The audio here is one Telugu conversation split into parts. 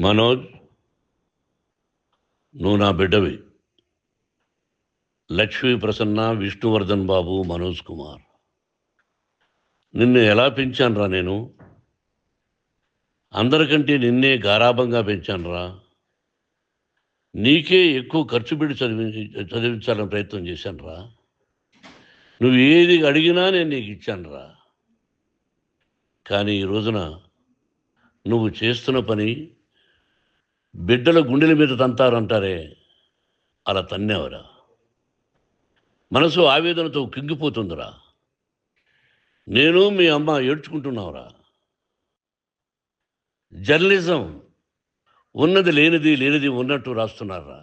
మనోజ్, నువ్వు నా బిడ్డవి. లక్ష్మీ ప్రసన్న, విష్ణువర్ధన్ బాబు, మనోజ్ కుమార్. నిన్ను ఎలా పెంచానురా నేను? అందరికంటే నిన్నే గారాభంగా పెంచానురా. నీకే ఎక్కువ ఖర్చు పెట్టి చదివించాలని ప్రయత్నం చేశానురా. నువ్వు ఏది అడిగినా నేను నీకు ఇచ్చానురా. కానీ ఈ రోజున నువ్వు చేస్తున్న పని బిడ్డల గుండెల మీద తంతారంటారే, అలా తన్నేవరా. మనసు ఆవేదనతో కింగిపోతుందిరా. నేను మీ అమ్మ ఏడ్చుకుంటున్నావురా. జర్నలిజం ఉన్నది లేనిది, లేనిది ఉన్నట్టు రాస్తున్నారా.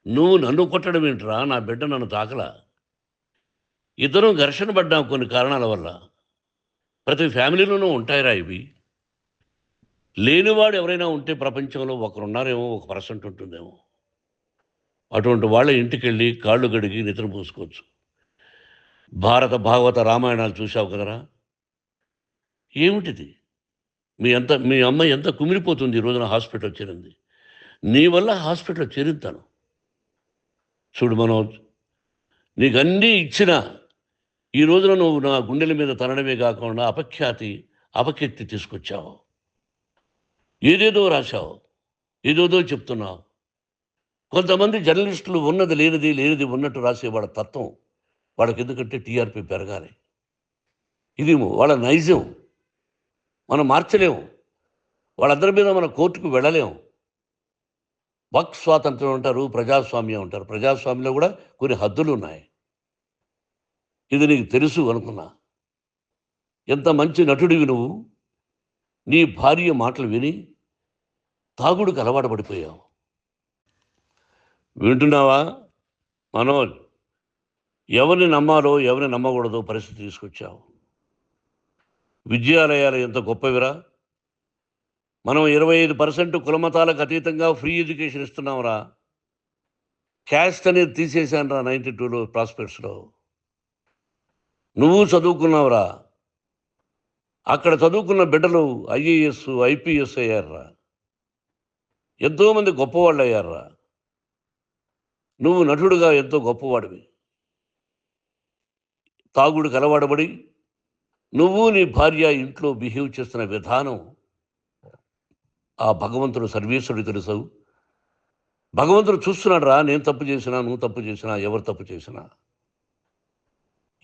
నువ్వు నన్ను కొట్టడం ఏంట్రా? నా బిడ్డ నన్ను తాకలా. ఇద్దరం ఘర్షణ పడ్డాం కొన్ని కారణాల వల్ల. ప్రతి ఫ్యామిలీలోనూ ఉంటాయిరా ఇవి. లేనివాడు ఎవరైనా ఉంటే ప్రపంచంలో ఒకరున్నారేమో, 1% ఉంటుందేమో. అటువంటి వాళ్ళ ఇంటికి వెళ్ళి కాళ్ళు గడిగి నిద్ర పూసుకోవచ్చు. భారత భాగవత రామాయణాలు చూసావు కదరా. ఏమిటిది? మీ అమ్మ ఎంత కుమిలిపోతుంది ఈ రోజున హాస్పిటల్ చేరింది. నీ వల్ల హాస్పిటల్ చేరుతాను. చూడు మనోజ్, నీకు అన్నీ ఇచ్చిన ఈ రోజున నువ్వు నా గుండెల మీద తనడమే కాకుండా అపకీర్తి తీసుకొచ్చావు. ఏదేదో రాశావు, ఏదేదో చెప్తున్నావు. కొంతమంది జర్నలిస్టులు ఉన్నది లేనిది, లేనిది ఉన్నట్టు రాసే వాళ్ళ తత్వం వాళ్ళకి. ఎందుకంటే టీఆర్పీ పెరగాలి. ఇది వాళ్ళ నైజం. మనం మార్చలేము. వాళ్ళందరి మీద మన కోర్టుకు వెళ్ళలేము. వాక్ స్వాతంత్రం అంటారు, ప్రజాస్వామ్యం అంటారు. ప్రజాస్వామ్యంలో కూడా కొన్ని హద్దులు ఉన్నాయి. ఇది నీకు తెలుసు అనుకున్నా. ఎంత మంచి నటుడివి నువ్వు. నీ భార్య మాటలు విని తాగుడుకు అలవాటు పడిపోయావు. వింటున్నావా మనోజ్? ఎవరిని నమ్మాలో ఎవరిని నమ్మకూడదో పరిస్థితి తీసుకొచ్చావు. విద్యాలయాలు ఎంత గొప్పవిరా. మనం 25% కులమతాలకు అతీతంగా ఫ్రీ ఎడ్యుకేషన్ ఇస్తున్నాంరా. క్యాస్ట్ అనేది తీసేశానురా 92లో ప్రాస్పెక్ట్స్లో. నువ్వు చదువుకున్నావురా. అక్కడ చదువుకున్న బిడ్డలు ఐఏఎస్, ఐపీఎస్ అయ్యారురా. ఎంతోమంది గొప్పవాళ్ళు అయ్యారురా. నువ్వు నటుడుగా ఎంతో గొప్పవాడివి. తాగుడికి అలవాడబడి నువ్వు నీ భార్య ఇంట్లో బిహేవ్ చేస్తున్న విధానం ఆ భగవంతుడు సర్వేశ్వరుడు తెలుసు. భగవంతుడు చూస్తున్నాడు రా. నేను తప్పు చేసినా, నువ్వు తప్పు చేసినా, ఎవరు తప్పు చేసినా.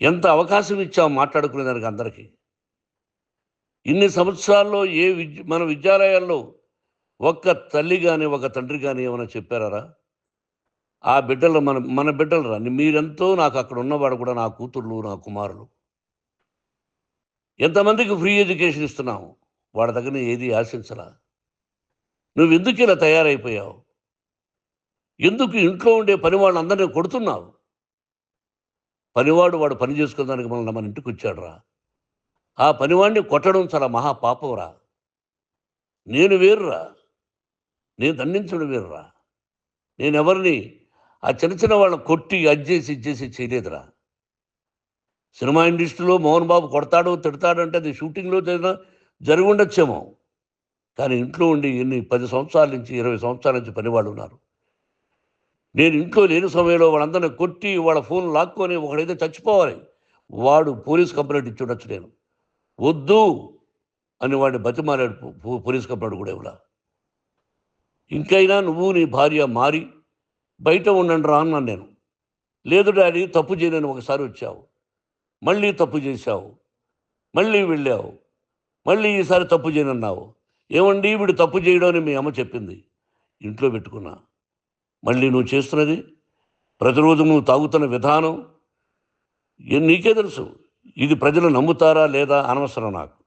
ఎంత అవకాశం ఇచ్చావు మాట్లాడుకునేదానికి అందరికీ. ఇన్ని సంవత్సరాల్లో మన విద్యాలయాల్లో ఒక్క తల్లి కానీ ఒక తండ్రి కానీ ఏమైనా చెప్పారా? ఆ బిడ్డలు మన బిడ్డలు రా. మీరెంతో నాకు అక్కడ ఉన్నవాడు కూడా నా కూతుర్లు, నా కుమారులు. ఎంతమందికి ఫ్రీ ఎడ్యుకేషన్ ఇస్తున్నావు. వాడి దగ్గర ఏది ఆశించలా. నువ్వు ఎందుకు ఇలా తయారైపోయావు? ఎందుకు ఇంట్లో ఉండే పని వాళ్ళందరినీ కొడుతున్నావు? పనివాడు వాడు పని చేసుకోవడానికి మన ఇంటికి వచ్చాడు రా. ఆ పనివాడిని కొట్టడం చాలా మహాపాపంరా. నేను వేరురా. నేను దండించడం వేరురా. నేను ఎవరిని ఆ చిన్న వాళ్ళని కొట్టి ఇచ్చేసి చేయలేదురా. సినిమా ఇండస్ట్రీలో మోహన్ బాబు కొడతాడు, తిడతాడు అంటే అది షూటింగ్లో జరిగి ఉండొచ్చేమో. కానీ ఇంట్లో ఉండి 10 సంవత్సరాల నుంచి 20 సంవత్సరాల నుంచి పనివాళ్ళు ఉన్నారు. నేను ఇంట్లో లేని సమయంలో వాళ్ళందరినీ కొట్టి వాళ్ళ ఫోన్ లాక్కొని ఒకడైతే చచ్చిపోవాలి. వాడు పోలీస్ కంప్లైంట్ ఇచ్చి ఉండొచ్చు. నేను వద్దు అని వాడిని బతిమాలాడు. పోలీస్ కంప్లైంట్ కూడా ఇవ్వడా. ఇంకైనా నువ్వు నీ భార్య మారి బయట ఉండండి రా అన్నాను నేను. లేదు డాడీ, తప్పు చేయలేని ఒకసారి వచ్చావు, మళ్ళీ తప్పు చేశావు, మళ్ళీ వెళ్ళావు, మళ్ళీ ఈసారి తప్పు చేయనన్నావు. ఏమండి వీడు తప్పు చేయడం అని మీ అమ్మ చెప్పింది. ఇంట్లో పెట్టుకున్నా. మళ్ళీ నువ్వు చేస్తున్నది, ప్రతిరోజు నువ్వు తాగుతున్న విధానం నీకే తెలుసు. ఇది ప్రజలు నమ్ముతారా లేదా అనవసరం నాకు.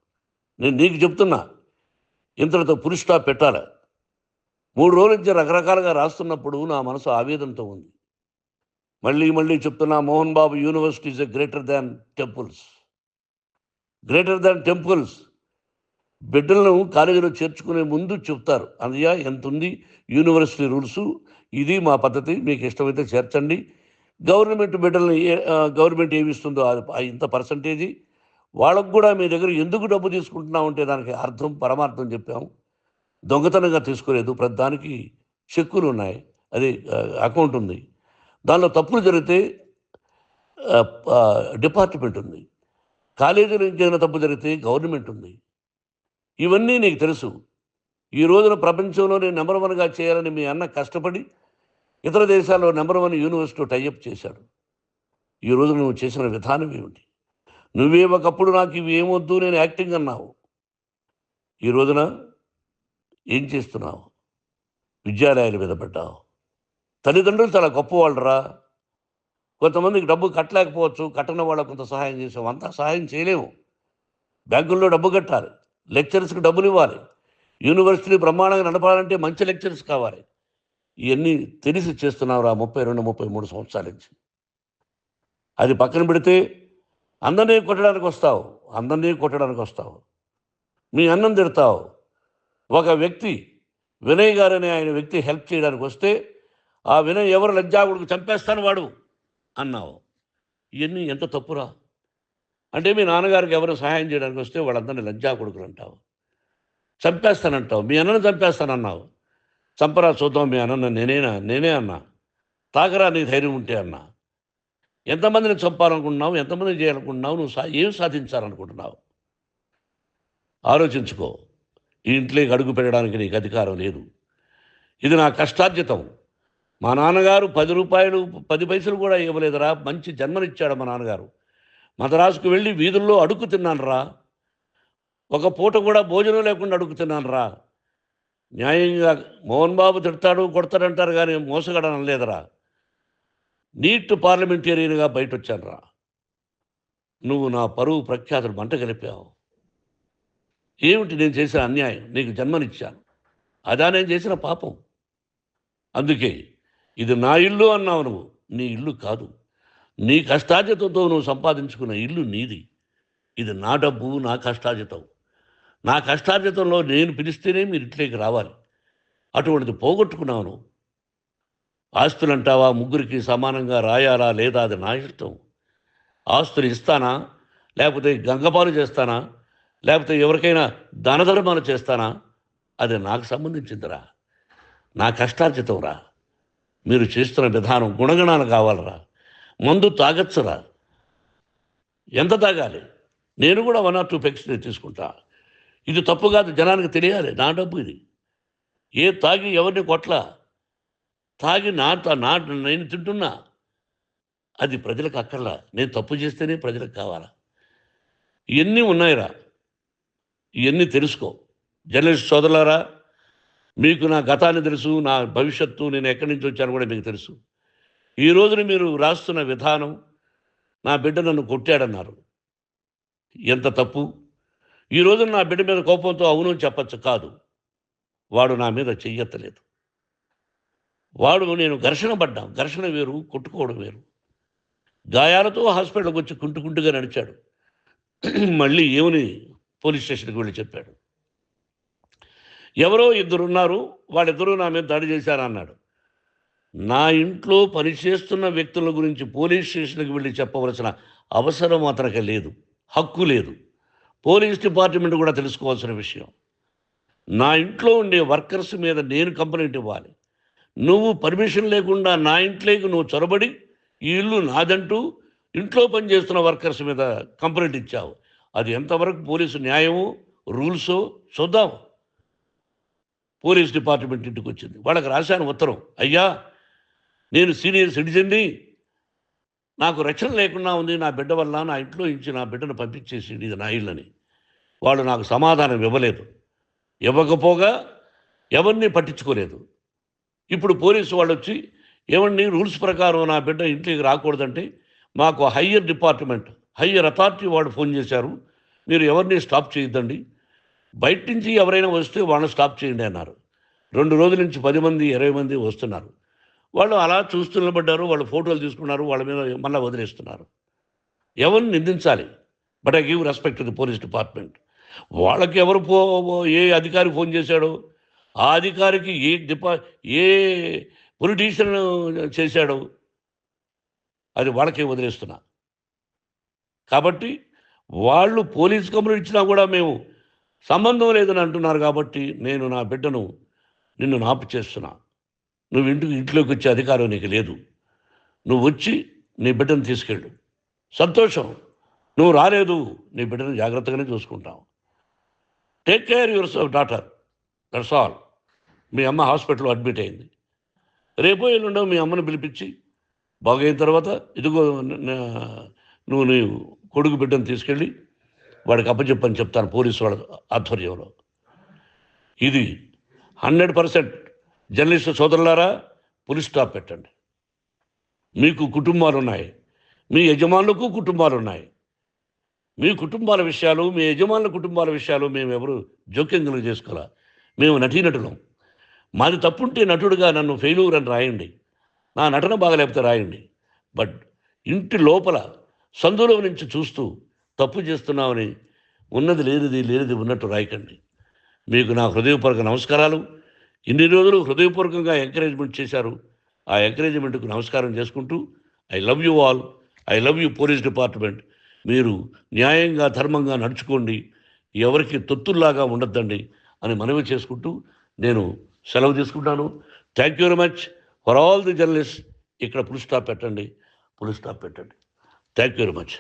నేను నీకు చెప్తున్నా, ఇంతటితో పులి స్టాప్ పెట్టాలి. 3 రోజుల నుంచి రకరకాలుగా రాస్తున్నప్పుడు నా మనసు ఆవేదనతో ఉంది. మళ్ళీ చెప్తున్నా, Mohan Babu university is greater than temples. Greater than temples. బిడ్డలను కాలేజీలో చేర్చుకునే ముందు చెప్తారు, అన్నయ్య ఎంత ఉంది యూనివర్సిటీ రూల్సు, ఇది మా పద్ధతి, మీకు ఇష్టమైతే చేర్చండి. గవర్నమెంట్ బిడ్డలను గవర్నమెంట్ ఏమి ఇస్తుందో ఇంత పర్సంటేజీ వాళ్ళకు కూడా మీ దగ్గర ఎందుకు డబ్బు తీసుకుంటున్నామంటే దానికి అర్థం పరమార్థం చెప్పాము. దొంగతనంగా తీసుకోలేదు. ప్రతిదానికి చెక్కులు ఉన్నాయి. అది అకౌంట్ ఉంది. దానిలో తప్పులు జరిగితే డిపార్ట్మెంట్ ఉంది. కాలేజీలో ఇంకేదైనా తప్పు జరిగితే గవర్నమెంట్ ఉంది. ఇవన్నీ నీకు తెలుసు. ఈ రోజున ప్రపంచంలోనే నెంబర్ 1గా చేయాలని మీ అన్న కష్టపడి ఇతర దేశాల్లో నెంబర్ 1 యూనివర్సిటీ టైఅప్ చేశాడు. ఈ రోజు నువ్వు చేసిన విధానం ఏమిటి? నువ్వే ఒకప్పుడు నాకు ఇవి ఏమొద్దు నేను యాక్టింగ్ అన్నావు. ఈ రోజున ఏం చేస్తున్నావు? విద్యాలయాల మీద పడ్డావు. తల్లిదండ్రులు చాలా గొప్పవాళ్ళరా. కొంతమందికి డబ్బు కట్టలేకపోవచ్చు. కట్టని వాళ్ళకు కొంత సహాయం చేసాం. అంతా సహాయం చేయలేము. బ్యాంకుల్లో డబ్బు కట్టాలి. లెక్చరర్స్కి డబ్బులు ఇవ్వాలి. యూనివర్సిటీ బ్రహ్మాండంగా నడపాలంటే మంచి లెక్చరర్స్ కావాలి. ఇవన్నీ తెలిసి చేస్తున్నావురా 32, 33 సంవత్సరాల నుంచి. అది పక్కన పెడితే అందరినీ కొట్టడానికి వస్తావు. మీ అన్నం తిడతావు. ఒక వ్యక్తి వినయ్ గారనే ఆయన వ్యక్తి హెల్ప్ చేయడానికి వస్తే ఆ వినయ్ ఎవరు లజ్జాగుడికి చంపేస్తాను వాడు అన్నావు. ఇవన్నీ ఎంత తప్పురా? అంటే మీ నాన్నగారికి ఎవరు సహాయం చేయడానికి వస్తే వాళ్ళందరినీ లజ్జాగుడుకులు అంటావు. చంపేస్తానంటావు. మీ అన్నను చంపేస్తానన్నావు. చంపరా చూద్దాం మీ అన్న నేనే అన్నా. తాకరా నీ ధైర్యం ఉంటే అన్నా. ఎంతమందిని చంపాలనుకుంటున్నావు? ఎంతమందిని చేయాలనుకుంటున్నావు? నువ్వు ఏం సాధించాలనుకుంటున్నావు? ఆలోచించుకో. ఈ ఇంట్లోకి అడుగు పెట్టడానికి నీకు అధికారం లేదు. ఇది నా కష్టార్జితం. మా నాన్నగారు 10 రూపాయలు 10 పైసలు కూడా ఇవ్వలేదురా. మంచి జన్మనిచ్చాడు మా నాన్నగారు. మద్రాసుకు వెళ్ళి వీధుల్లో అడుగు తిన్నానురా. ఒక పూట కూడా భోజనం లేకుండా అడుగు తిన్నానురా. న్యాయంగా మోహన్ బాబు తిడతాడు కొడతాడంటారు కానీ మోసగాడని అనలేదురా. నీట్ పార్లమెంటేరియన్గా బయట వచ్చానురా. నువ్వు నా పరువు ప్రఖ్యాతులు మంట కలిపావు. ఏమిటి నేను చేసిన అన్యాయం? నీకు జన్మనిచ్చాను. అదా నేను చేసిన పాపం. అందుకే ఇది నా ఇల్లు అన్నావు నువ్వు. నీ ఇల్లు కాదు. నీ కష్టార్జితంతో నువ్వు సంపాదించుకున్న ఇల్లు నీది. ఇది నా డబ్బు, నా కష్టార్జితం. నా కష్టార్జితంలో నేను పిలిస్తేనే మీరు ఇంట్లోకి రావాలి. అటువంటిది పోగొట్టుకున్నావు నువ్వు. ఆస్తులు అంటావా? ముగ్గురికి సమానంగా రాయాలా లేదా అది నా ఇష్టం. ఆస్తులు ఇస్తానా, లేకపోతే గంగపాలు చేస్తానా, లేకపోతే ఎవరికైనా దానధర్మాలు చేస్తానా, అది నాకు సంబంధించిందిరా. నా కష్టార్జితం రా. మీరు చేస్తున్న విధానం గుణగణాలు కావాలరా. మందు తాగచ్చురా. ఎంత తాగాలి? నేను కూడా 1 or 2 పెగ్స్ తీసుకుంటా. ఇది తప్పు కాదు, జనానికి తెలియాలి. నా డబ్బు ఇది. తాగి ఎవరిని కొట్లా. తాగి నేను తింటున్నా. అది ప్రజలకు అక్కర్లా. నేను తప్పు చేస్తేనే ప్రజలకు కావాలా. ఇవన్నీ ఉన్నాయిరా. ఇవన్నీ తెలుసుకో. జర్నలిస్ట్ సోదరులారా, మీకు నా గతాన్ని తెలుసు, నా భవిష్యత్తు, నేను ఎక్కడి నుంచి వచ్చాను కూడా మీకు తెలుసు. ఈ రోజున మీరు రాస్తున్న విధానం, నా బిడ్డ నన్ను కొట్టాడన్నారు. ఎంత తప్పు. ఈ రోజున నా బిడ్డ మీద కోపంతో అవును చెప్పచ్చు. కాదు, వాడు నా మీద చెయ్యెత్తలేదు. నేను ఘర్షణ పడ్డాం. ఘర్షణ వేరు, కొట్టుకోవడం వేరు. గాయాలతో హాస్పిటల్కి వచ్చి కుంటుకుంటుగా నడిచాడు. మళ్ళీ ఏమని పోలీస్ స్టేషన్కి వెళ్ళి చెప్పాడు. ఎవరో 2 ఉన్నారు, వాళ్ళిద్దరూ నా మీద దాడి చేశారన్నాడు. నా ఇంట్లో పనిచేస్తున్న వ్యక్తుల గురించి పోలీస్ స్టేషన్కి వెళ్ళి చెప్పవలసిన అవసరం అతనికి లేదు, హక్కు లేదు. పోలీస్ డిపార్ట్మెంట్ కూడా తెలుసుకోవాల్సిన విషయం. నా ఇంట్లో ఉండే వర్కర్స్ మీద నేను కంప్లైంట్ ఇవ్వాలి. నువ్వు పర్మిషన్ లేకుండా నా ఇంట్లోకి నువ్వు చొరబడి ఈ ఇల్లు నాదంటూ ఇంట్లో పనిచేస్తున్న వర్కర్స్ మీద కంప్లైంట్ ఇచ్చావు. అది ఎంతవరకు పోలీసు న్యాయమో రూల్సో చూద్దాం. పోలీస్ డిపార్ట్మెంట్ ఇంటికి వచ్చింది. వాళ్ళకి రాశాను ఉత్తరం. అయ్యా, నేను సీనియర్ సిటిజన్ని, నాకు రక్షణ లేకుండా ఉంది. నా బిడ్డ వల్ల నా ఇంట్లో నుంచి నా బిడ్డను పంపించేసి ఇది నా ఇల్లని. వాళ్ళు నాకు సమాధానం ఇవ్వలేదు. ఇవ్వకపోగా ఎవరిని పట్టించుకోలేదు. ఇప్పుడు పోలీసు వాళ్ళు వచ్చి ఏమండి రూల్స్ ప్రకారం నా బిడ్డ ఇంటికి రాకూడదంటే మాకు హయ్యర్ అథారిటీ వాళ్ళు ఫోన్ చేశారు. మీరు ఎవరిని స్టాప్ చేయొద్దండి, బయట నుంచి ఎవరైనా వస్తే వాళ్ళని స్టాప్ చేయండి అన్నారు. 2 రోజుల నుంచి 10 మంది 20 మంది వస్తున్నారు. వాళ్ళు అలా చూస్తూ నిలబడ్డారు. వాళ్ళు ఫోటోలు తీసుకున్నారు. వాళ్ళ మీద మళ్ళీ వదిలేస్తున్నారు. ఎవరిని నిందించాలి? But I give respect to the police department. వాళ్ళకి ఎవరు ఏ అధికారి ఫోన్ చేశాడో, ఆ అధికారికి ఏ పొలిటీషియన్ చేశాడో అది వాళ్ళకే వదిలేస్తున్నా. కాబట్టి వాళ్ళు పోలీస్ కంప్లైంట్ ఇచ్చినా కూడా మేము సంబంధం లేదని అంటున్నారు కాబట్టి నేను నా బిడ్డను నిన్ను నాపు చేస్తున్నా. నువ్వు ఇంట్లోకి వచ్చే అధికారం నీకు లేదు. నువ్వు వచ్చి నీ బిడ్డను తీసుకెళ్ళు. సంతోషం. నువ్వు రాలేదు, నీ బిడ్డను జాగ్రత్తగానే చూసుకుంటావు. Take care your daughter, that's all. మీ అమ్మ హాస్పిటల్లో అడ్మిట్ అయింది. రేపో ఎల్లుండో మీ అమ్మను పిలిపించి బాగైన తర్వాత ఇదిగో నువ్వు నీ కొడుకు బిడ్డను తీసుకెళ్ళి వాడికి అప్పచెప్పని చెప్తాను పోలీసు వాళ్ళ ఆధ్వర్యంలో. ఇది 100% జర్నలిస్టు సోదరులారా, పులి స్టాప్ పెట్టండి. మీకు కుటుంబాలు ఉన్నాయి, మీ యజమానులకు కుటుంబాలు ఉన్నాయి. మీ కుటుంబాల విషయాలు, మీ యజమానుల కుటుంబాల విషయాలు మేము ఎవరు జోక్యం చేసుకోవాలా. మేము నటీనటులం. మాది తప్పుంటే నటుడుగా నన్ను ఫెయిల్యూర్ అని రాయండి, నా నటన బాగలేకపోతే రాయండి. బట్ ఇంటి లోపల సందులో నుంచి చూస్తూ తప్పు చేస్తున్నామని ఉన్నది లేనిది ఉన్నట్టు రాయకండి. మీకు నా హృదయపూర్వక నమస్కారాలు. ఇన్ని రోజులు హృదయపూర్వకంగా ఎంకరేజ్మెంట్ చేశారు. ఆ ఎంకరేజ్మెంట్కు నమస్కారం చేసుకుంటూ I love you all. I love you police department. మీరు న్యాయంగా ధర్మంగా నడుచుకోండి, ఎవరికి తొత్తుల్లాగా ఉండొద్దండి అని మనవి చేసుకుంటూ నేను సెలవు తీసుకుంటాను. Thank you very much for all the journalist. ఇక్కడ పులి స్టాప్ పెట్టండి. Thank you very much.